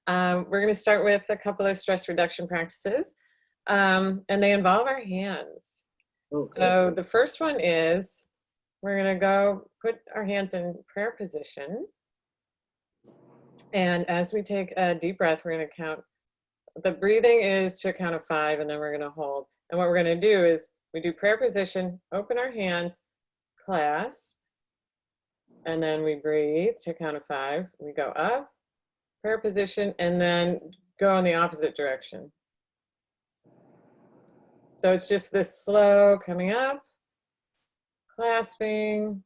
We're going to start with a couple of stress reduction practices, and they involve our hands. Okay. So the first one is we're going to go put our hands in prayer position. And as we take a deep breath, we're going to count. The breathing is to a count of 5, and then we're going to hold. And what we're going to do is we do prayer position, open our hands, clasp, and then we breathe to a count of 5. We go up, prayer position, and then go in the opposite direction. So it's just this slow coming up, clasping,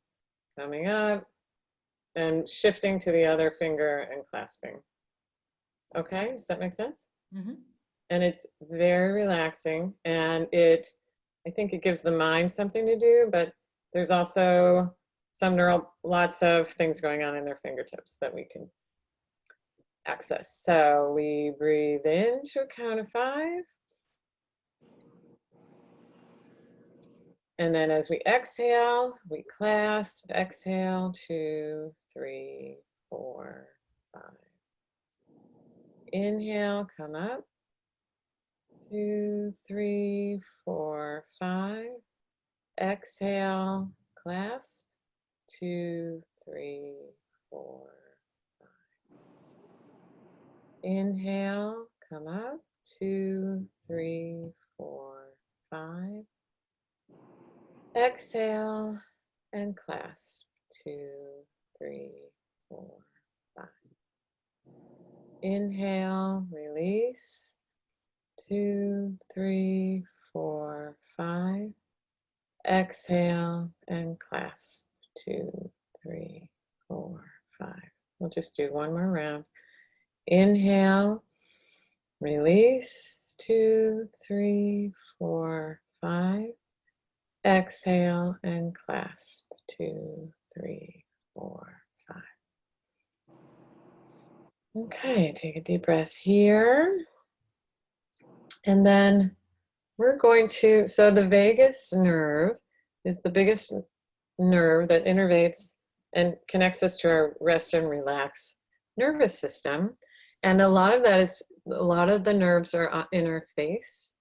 coming up, and shifting to the other finger and clasping. Okay, does that make sense? Mm-hmm. And it's very relaxing, and I think it gives the mind something to do, but there's also lots of things going on in their fingertips that we can access. So we breathe in to a count of 5. And then as we exhale, we clasp, exhale, 2, 3, 4, 5. Inhale, come up, 2, 3, 4, 5. Exhale, clasp, 2, 3, 4, 5. Inhale, come up, 2, 3, 4, 5. Exhale and clasp, 2, 3, 4, 5. Inhale, release, 2, 3, 4, 5. Exhale and clasp, 2, 3, 4, 5. We'll just do one more round. Inhale, release, 2, 3, 4, 5. Exhale and clasp, 2, 3, 4, 5. Okay, take a deep breath here. And then we're going to, so the vagus nerve is the biggest nerve that innervates and connects us to our rest and relax nervous system. And a lot of the nerves are in our face.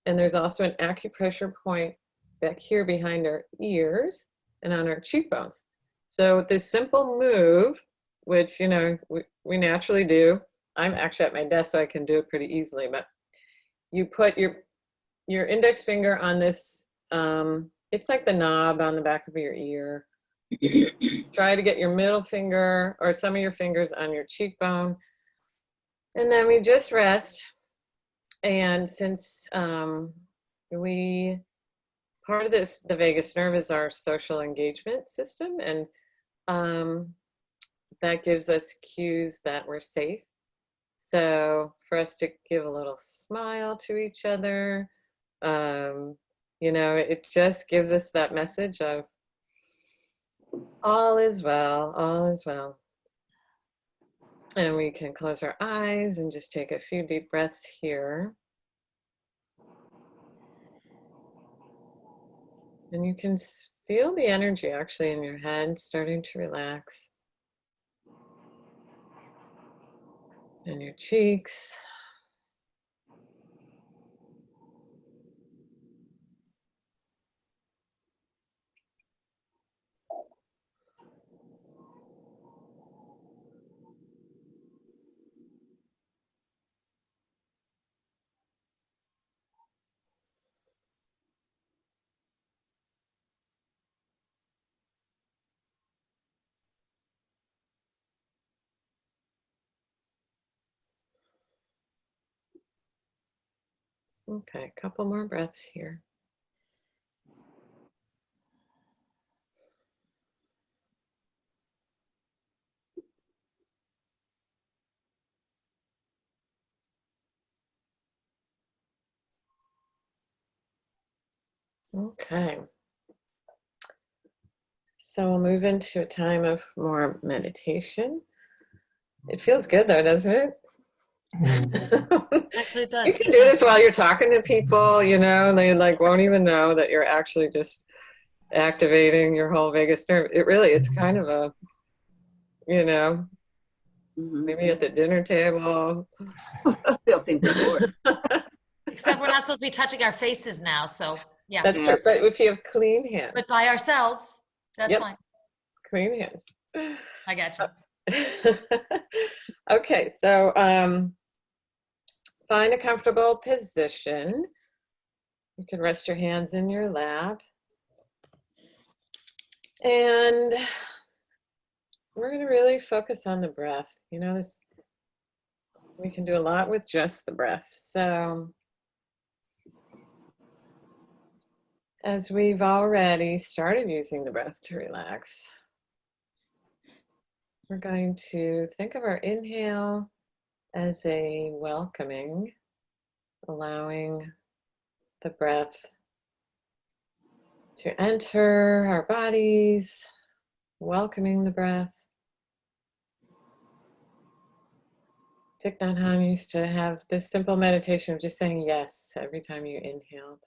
And there's also an acupressure point back here behind our ears and on our cheekbones. So this simple move, which, we naturally do. I'm actually at my desk, so I can do it pretty easily, but you put your index finger on this, it's like the knob on the back of your ear. Try to get your middle finger or some of your fingers on your cheekbone. And then we just rest. And since part of this, the vagus nerve is our social engagement system, and that gives us cues that we're safe. So for us to give a little smile to each other, it just gives us that message of all is well, all is well. And we can close our eyes and just take a few deep breaths here. And you can feel the energy actually in your head starting to relax. And your cheeks. Okay, a couple more breaths here. Okay. So we'll move into a time of more meditation. It feels good though, doesn't it? Actually, it does. You can do this while you're talking to people, they won't even know that you're actually just activating your whole vagus nerve. It's kind of a, Maybe at the dinner table. They'll think we're bored. Except we're not supposed to be touching our faces now, so yeah. That's true. But if you have clean hands. But by ourselves, that's fine. Clean hands. I got you. Okay, so find a comfortable position. You can rest your hands in your lap. And we're going to really focus on the breath. You know, we can do a lot with just the breath. So as we've already started using the breath to relax, we're going to think of our inhale as a welcoming, allowing the breath to enter our bodies, welcoming the breath. Thich Nhat Hanh used to have this simple meditation of just saying yes every time you inhaled.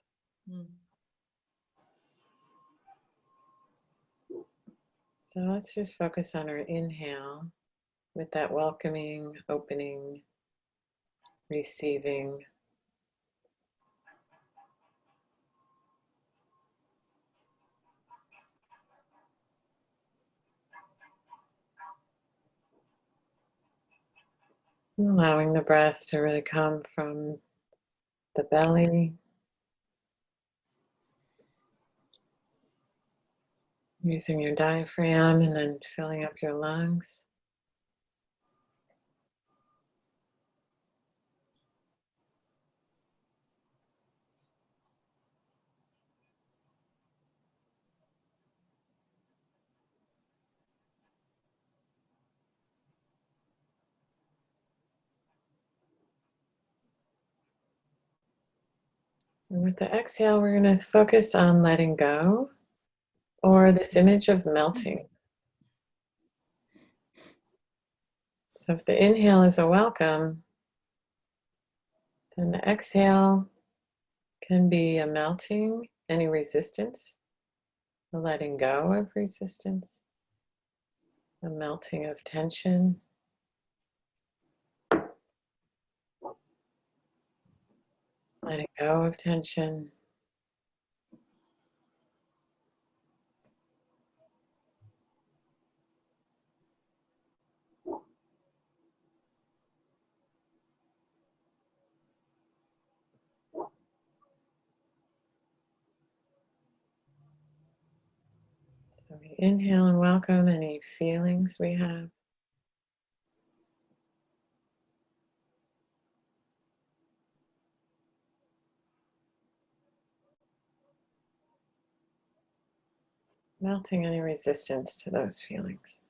So let's just focus on our inhale with that welcoming, opening, receiving. Allowing the breath to really come from the belly. Using your diaphragm and then filling up your lungs. And with the exhale, we're going to focus on letting go, or this image of melting. So if the inhale is a welcome, then the exhale can be a melting, any resistance, a letting go of resistance, a melting of tension. Letting go of tension. So we inhale and welcome any feelings we have. Melting any resistance to those feelings.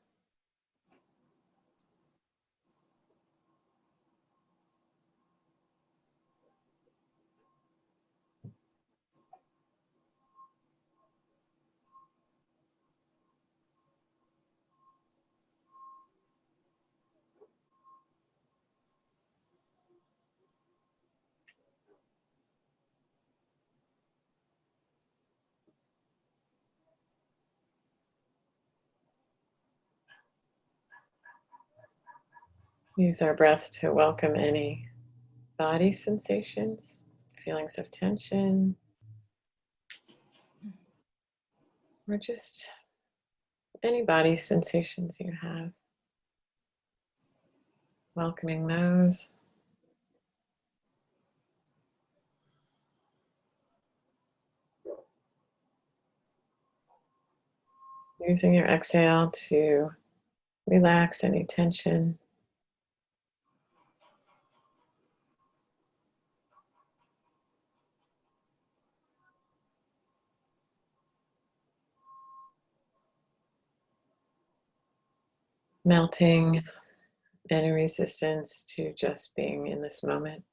Use our breath to welcome any body sensations, feelings of tension, or just any body sensations you have. Welcoming those. Using your exhale to relax any tension. Melting any resistance to just being in this moment.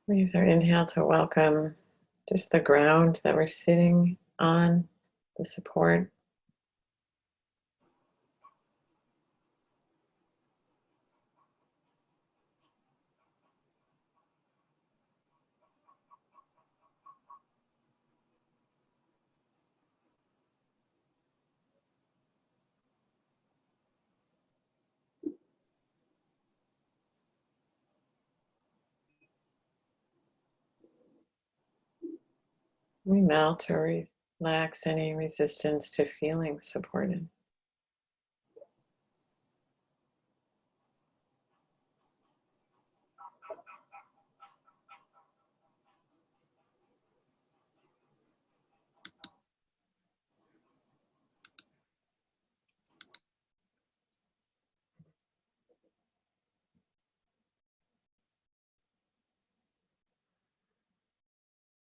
We use our inhale to welcome just the ground that we're sitting on, the support. We melt or relax any resistance to feeling supported.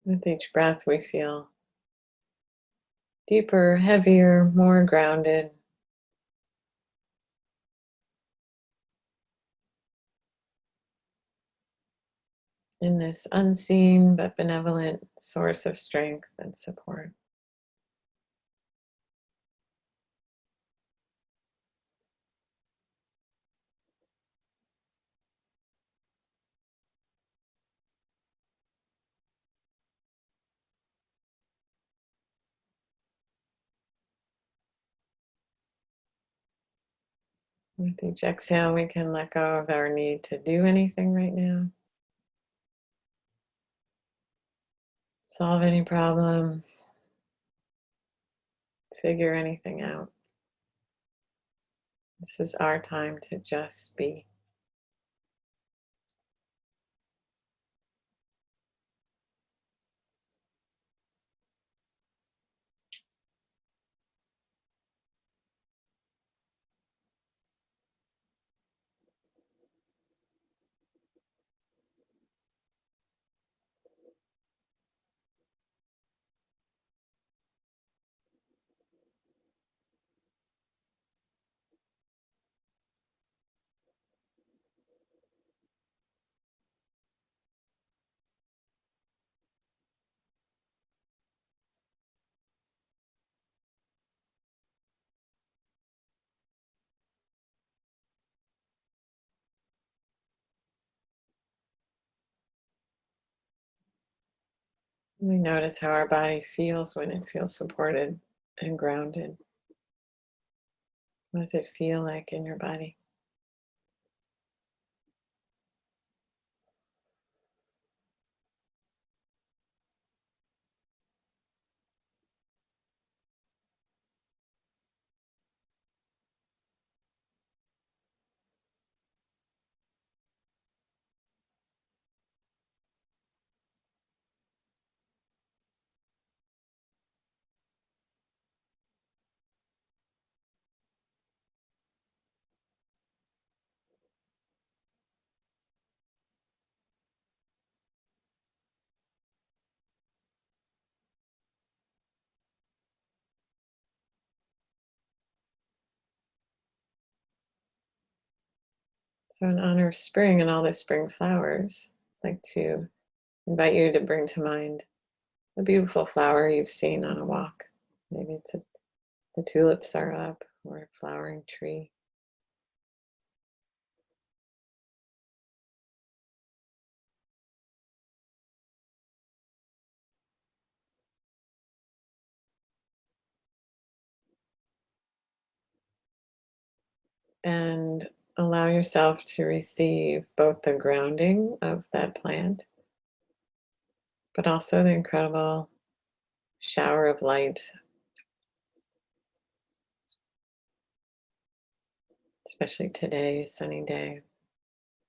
With each breath, we feel deeper, heavier, more grounded. In this unseen but benevolent source of strength and support. With each exhale, we can let go of our need to do anything right now. Solve any problem, figure anything out. This is our time to just be. We notice how our body feels when it feels supported and grounded. What does it feel like in your body? So in honor of spring and all the spring flowers, I'd like to invite you to bring to mind a beautiful flower you've seen on a walk. Maybe the tulips are up or a flowering tree. And allow yourself to receive both the grounding of that plant, but also the incredible shower of light, especially today, sunny day,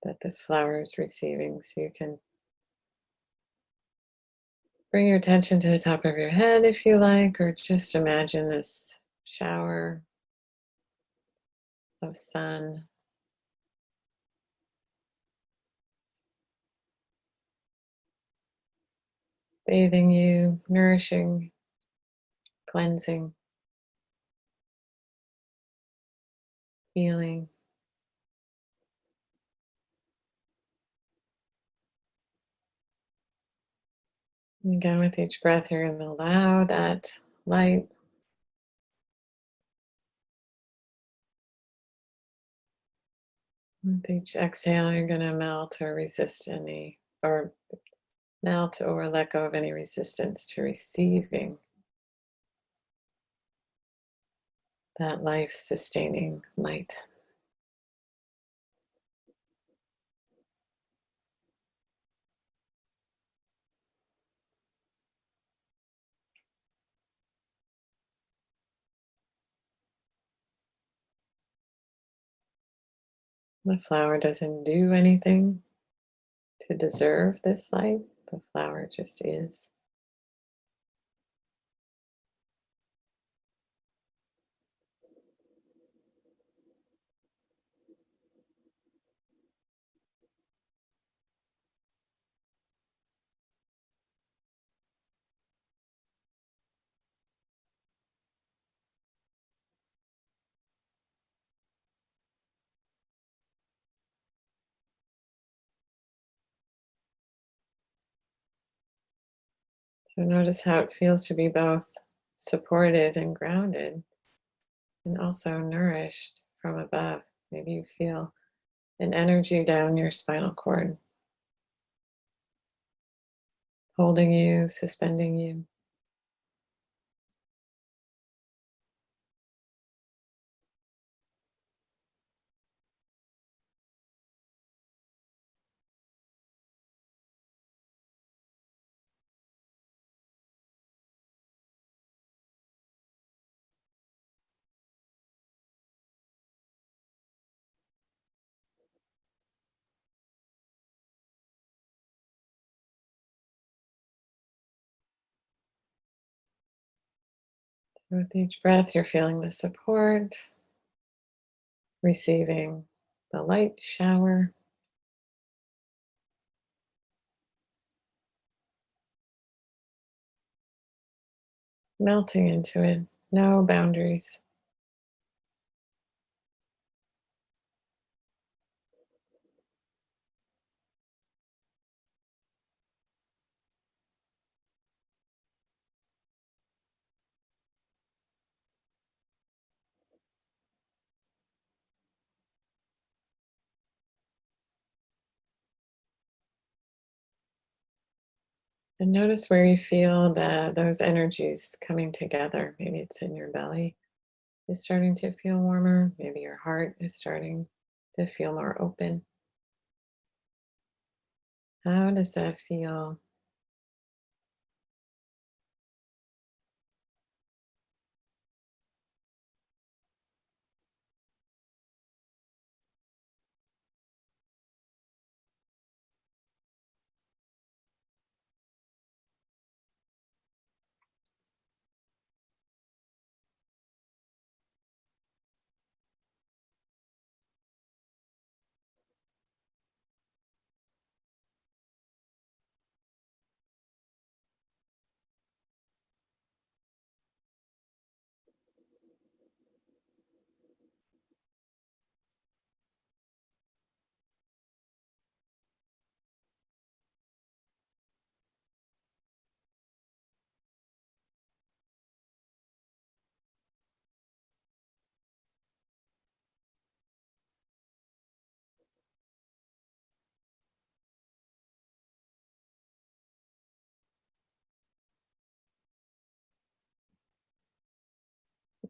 that this flower is receiving. So you can bring your attention to the top of your head if you like, or just imagine this shower of sun bathing you, nourishing, cleansing, healing. And again, with each breath, you're going to allow that light with each exhale. You're going to melt or resist any, or melt or let go of any resistance to receiving that life-sustaining light. The flower doesn't do anything to deserve this light. The flower just is. So notice how it feels to be both supported and grounded, and also nourished from above. Maybe you feel an energy down your spinal cord, holding you, suspending you. With each breath, you're feeling the support, receiving the light shower. Melting into it, no boundaries. And notice where you feel those energies coming together. Maybe it's in your belly is starting to feel warmer. Maybe your heart is starting to feel more open. How does that feel?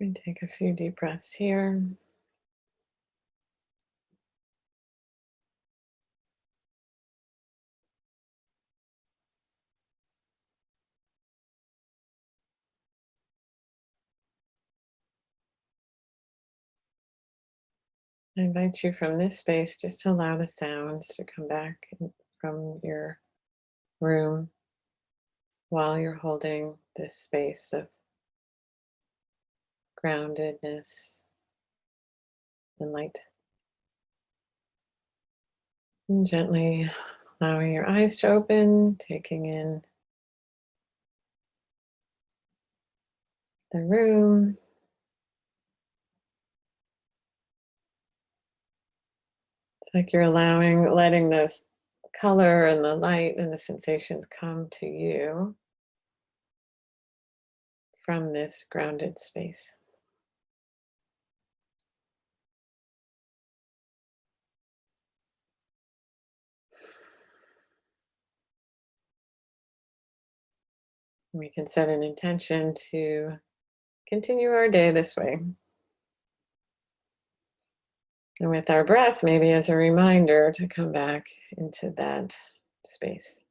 And take a few deep breaths here. I invite you from this space just to allow the sounds to come back from your room while you're holding this space of groundedness and light. And gently allowing your eyes to open, taking in the room. It's like you're letting this color and the light and the sensations come to you from this grounded space. We can set an intention to continue our day this way. And with our breath, maybe as a reminder to come back into that space.